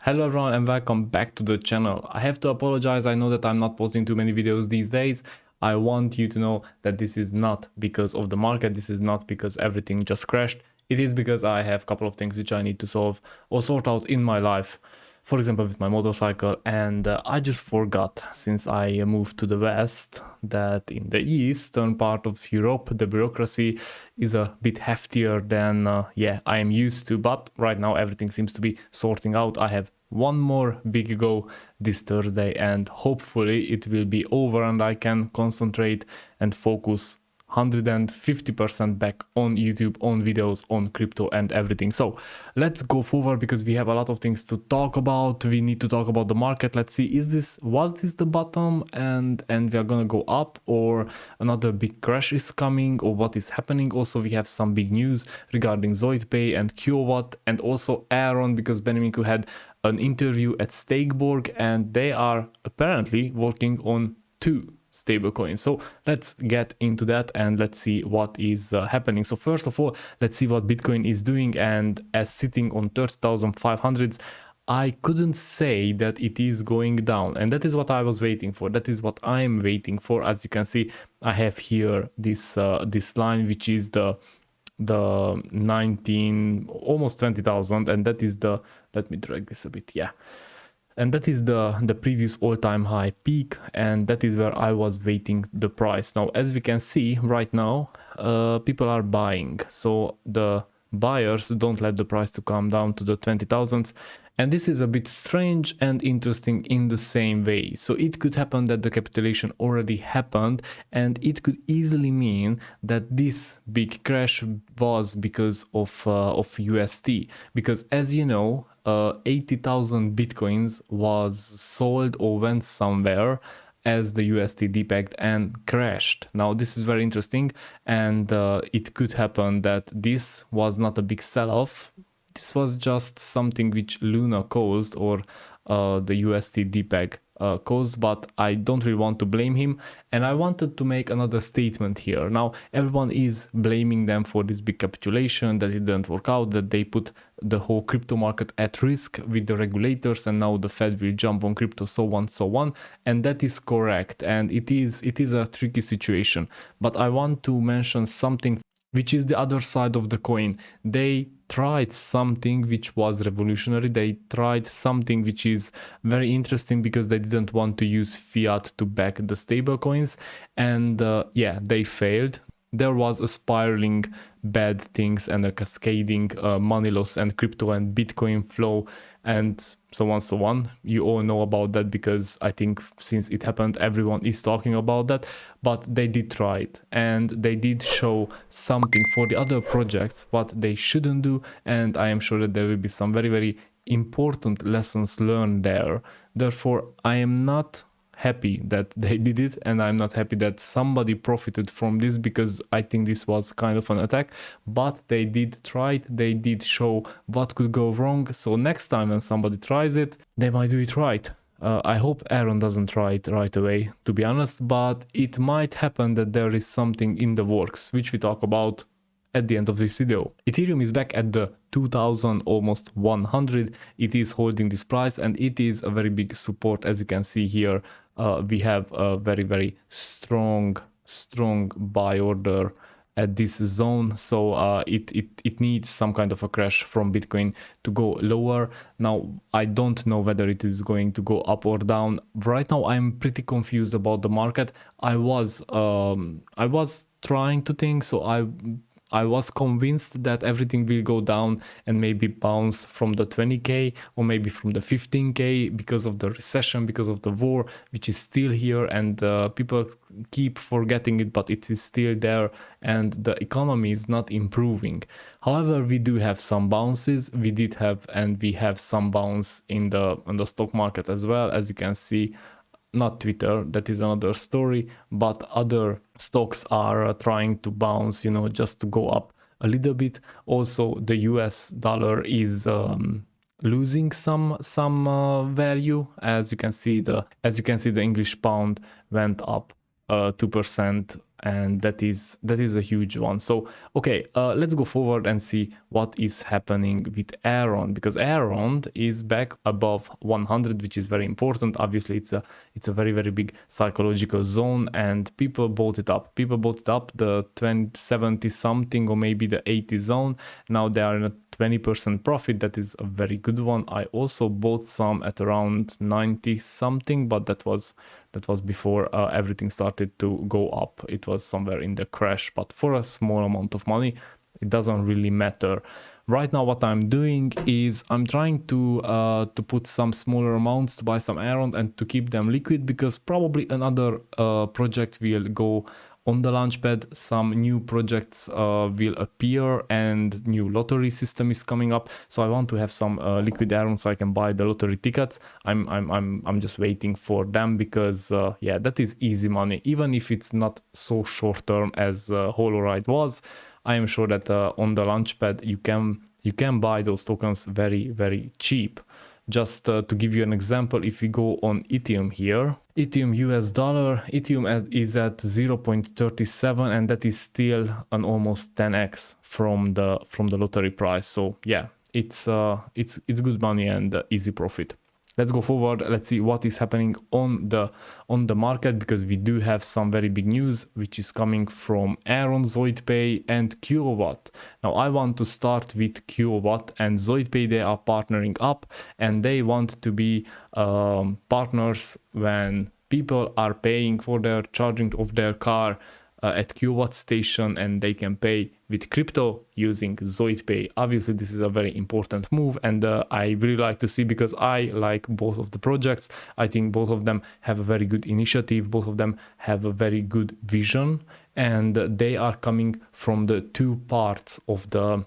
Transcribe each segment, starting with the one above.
Hello everyone and welcome back to the channel. I have to apologize, I know that I'm not posting too many videos these days. I want you to know that this is not because of the market, this is not because everything just crashed. It is because I have a couple of things which I need to solve or sort out in my life. For example, with my motorcycle, and I just forgot, since I moved to the west, that in the eastern part of Europe the bureaucracy is a bit heftier than I am used to, but right now everything seems to be sorting out. I have one more big go this Thursday and hopefully it will be over and I can concentrate and focus 150% back on YouTube, on videos, on crypto and everything. So let's go forward because we have a lot of things to talk about. We need to talk about the market. Let's see, was this the bottom and we are gonna go up, or another big crash is coming, or what is happening? Also, we have some big news regarding ZoidPay and QoWatt and also Elrond, because Benemiku had an interview at Stakeborg and they are apparently working on two stablecoins. So let's get into that and let's see what is happening. So first of all, let's see what Bitcoin is doing, and as sitting on 30,500s, I couldn't say that it is going down, and that is what I was waiting for. That is what I'm waiting for. As you can see, I have here this this line, which is the 19, almost 20,000, and that is the, let me drag this a bit, yeah, and that is the previous all-time high peak, and that is where I was waiting the price. Now, as we can see right now, people are buying, so the buyers don't let the price to come down to the 20,000s, and this is a bit strange and interesting in the same way. So it could happen that the capitulation already happened, and it could easily mean that this big crash was because of UST, because as you know, 80,000 bitcoins was sold or went somewhere as the UST depegged and crashed. Now this is very interesting, and it could happen that this was not a big sell-off. This was just something which Luna caused, or the UST depeg caused, but I don't really want to blame him, and I wanted to make another statement here. Now everyone is blaming them for this big capitulation, that it didn't work out, that they put the whole crypto market at risk with the regulators, and now the Fed will jump on crypto, so on, and that is correct, and it is a tricky situation. But I want to mention something which is the other side of the coin. They tried something which was revolutionary. They tried something which is very interesting, because they didn't want to use fiat to back the stable coins, and they failed. There was a spiraling bad things and a cascading money loss and crypto and Bitcoin flow and so on. You all know about that, because I think since it happened, everyone is talking about that. But they did try it, and they did show something for the other projects what they shouldn't do, and I am sure that there will be some very, very important lessons learned there. Therefore, I am not happy that they did it, and I'm not happy that somebody profited from this, because I think this was kind of an attack. But they did try it, they did show what could go wrong, so next time when somebody tries it, they might do it right. I hope Aaron doesn't try it right away, to be honest, but it might happen that there is something in the works, which we talk about at the end of this video. Ethereum is back at the 2000, almost 100. It is holding this price, and it is a very big support. As you can see here, we have a very, very strong buy order at this zone, so it needs some kind of a crash from Bitcoin to go lower. Now I don't know whether it is going to go up or down. Right now I'm pretty confused about the market. I was trying to think, so I was convinced that everything will go down and maybe bounce from the 20k or maybe from the 15k because of the recession, because of the war, which is still here, and people keep forgetting it, but it is still there, and the economy is not improving. However, we do have some bounces. We did have, and we have some bounce in the stock market as well, as you can see. Not Twitter, that is another story, but other stocks are trying to bounce, you know, just to go up a little bit. Also, the US dollar is losing some value. As you can see, the English pound went up 2% and that is a huge one. So okay, let's go forward and see what is happening with Elrond, because Elrond is back above 100, which is very important. Obviously it's a very big psychological zone, and people bought it up. The 70 something or maybe the 80 zone. Now they are in a 20% profit. That is a very good one. I also bought some at around 90 something, but that was before everything started to go up. It was somewhere in the crash, but for a small amount of money it doesn't really matter. Right now what I'm doing is I'm trying to put some smaller amounts to buy some Elrond and to keep them liquid, because probably another project will go on the launchpad. Some new projects will appear and new lottery system is coming up, so I want to have some liquid Elrond so I can buy the lottery tickets. I'm just waiting for them, because yeah, that is easy money, even if it's not so short term as HoloRide was. I am sure that on the launchpad you can buy those tokens very cheap. Just to give you an example, if we go on Ethereum here, Ethereum US dollar, Ethereum is at 0.37, and that is still an almost 10x from the lottery price. So yeah, it's good money and easy profit. Let's go forward. Let's see what is happening on the market, because we do have some very big news which is coming from Elrond, ZoidPay and QoWatt. Now I want to start with QoWatt and ZoidPay. They are partnering up, and they want to be partners when people are paying for their charging of their car at QoWatt station, and they can pay with crypto using ZoidPay. Obviously this is a very important move, and I really like to see, because I like both of the projects. I think both of them have a very good initiative, both of them have a very good vision, and they are coming from the two parts of the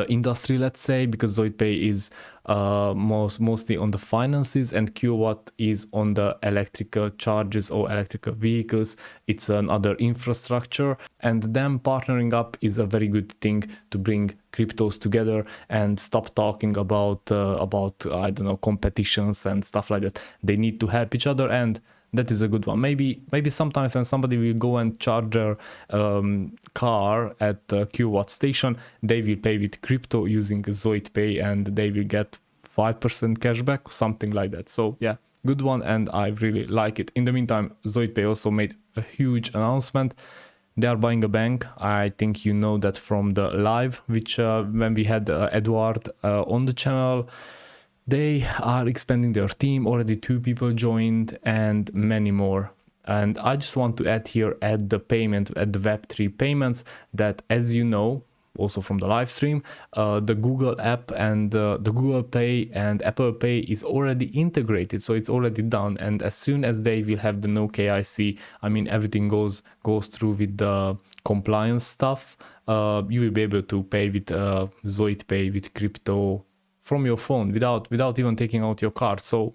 industry, let's say, because ZoidPay is mostly on the finances and QoWatt is on the electrical charges or electrical vehicles. It's another infrastructure, and them partnering up is a very good thing to bring cryptos together and stop talking about I don't know, competitions and stuff like that. They need to help each other, and that is a good one. Maybe sometimes when somebody will go and charge their car at the QoWatt station, they will pay with crypto using ZoidPay, and they will get 5% cashback, something like that. So yeah, good one, and I really like it. In the meantime, ZoidPay also made a huge announcement. They are buying a bank. I think you know that from the live, which when we had Edward on the channel. They are expanding their team. Already 2 people joined and many more. And I just want to add here at the Web3 payments, that, as you know, also from the live stream, the Google app and the Google Pay and Apple Pay is already integrated, so it's already done. And as soon as they will have the no KYC, I mean everything goes through with the compliance stuff, you will be able to pay with ZoidPay with crypto from your phone without even taking out your card. So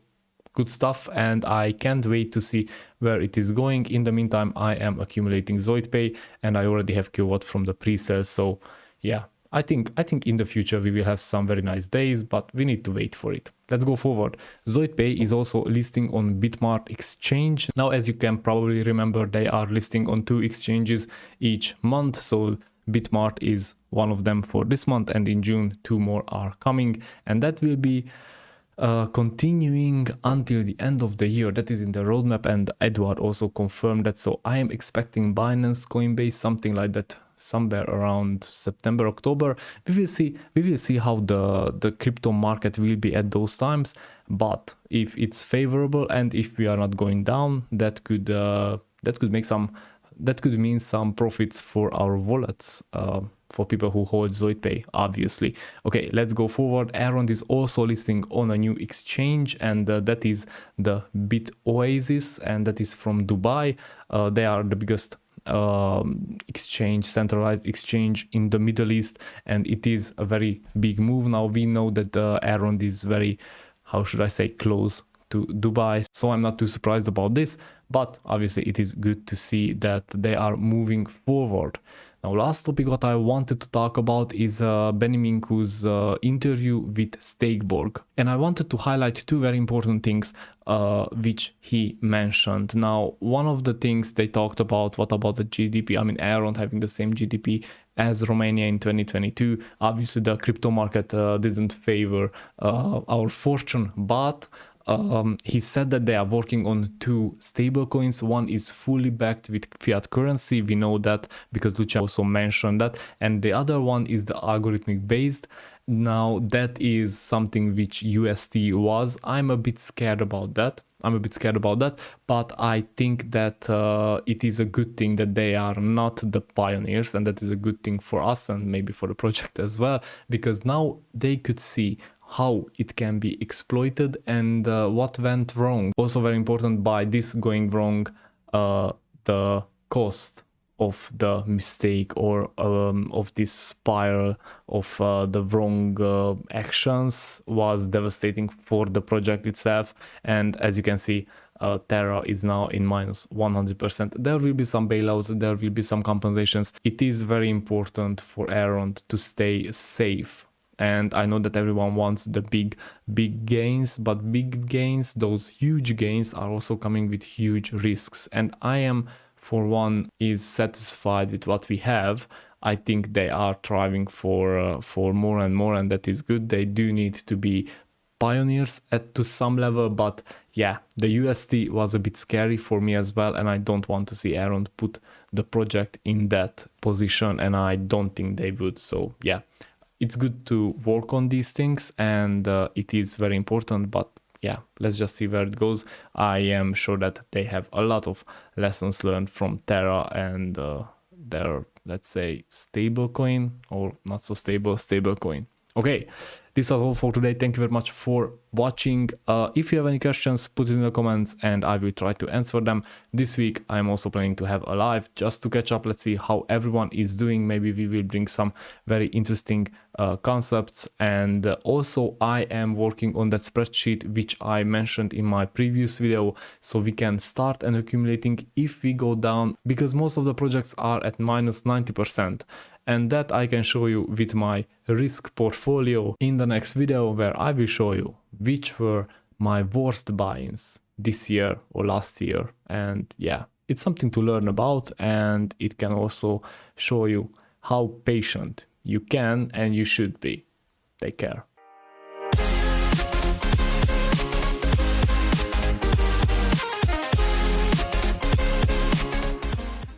good stuff, and I can't wait to see where it is going. In the meantime, I am accumulating ZoidPay, and I already have QoWatt from the pre-sale. So yeah, I think in the future we will have some very nice days, but we need to wait for it. Let's go forward. ZoidPay is also listing on Bitmart exchange. Now, as you can probably remember, they are listing on 2 exchanges each month. So Bitmart is one of them for this month, and in June 2 more are coming, and that will be continuing until the end of the year. That is in the roadmap, and Edward also confirmed that. So I am expecting Binance, Coinbase, something like that, somewhere around September, October. We will see how the crypto market will be at those times, but if it's favorable and if we are not going down, that could mean some profits for our wallets, for people who hold ZoidPay, obviously. Okay, let's go forward. Elrond is also listing on a new exchange, and that is the BitOasis, and that is from Dubai. They are the biggest exchange, centralized exchange in the Middle East, and it is a very big move. Now we know that Elrond is very, how should I say, close to Dubai, so I'm not too surprised about this, but obviously it is good to see that they are moving forward. Now, last topic what I wanted to talk about is Benny Minku's interview with Stekeborg. And I wanted to highlight two very important things which he mentioned. Now, one of the things they talked about, what about the GDP? I mean, Elrond having the same GDP as Romania in 2022. Obviously, the crypto market didn't favor our fortune, but he said that they are working on two stablecoins. One is fully backed with fiat currency. We know that because Lucia also mentioned that. And the other one is the algorithmic based. Now, that is something which UST was. I'm a bit scared about that. But I think that it is a good thing that they are not the pioneers, and that is a good thing for us and maybe for the project as well, because now they could see how it can be exploited and what went wrong. Also very important, by this going wrong, the cost of the mistake or of this spiral of the wrong actions was devastating for the project itself. And as you can see, Terra is now in minus 100%. There will be some bailouts, there will be some compensations. It is very important for Elrond to stay safe. And I know that everyone wants the big gains, but big gains, those huge gains, are also coming with huge risks. And I am, for one, is satisfied with what we have. I think they are striving for more and more, and that is good. They do need to be pioneers to some level, but yeah, the UST was a bit scary for me as well, and I don't want to see Elrond put the project in that position, and I don't think they would. So yeah, it's good to work on these things, and it is very important, but yeah, let's just see where it goes. I am sure that they have a lot of lessons learned from Terra and their, let's say, stable coin, or not so stable coin. Okay, this was all for today. Thank you very much for watching. If you have any questions, put it in the comments and I will try to answer them. This week I'm also planning to have a live just to catch up. Let's see how everyone is doing. Maybe we will bring some very interesting concepts. And also I am working on that spreadsheet which I mentioned in my previous video, so we can start and accumulating if we go down, because most of the projects are at minus 90%. And that I can show you with my risk portfolio in the next video, where I will show you which were my worst buy-ins this year or last year. And yeah, it's something to learn about, and it can also show you how patient you can and you should be. Take care.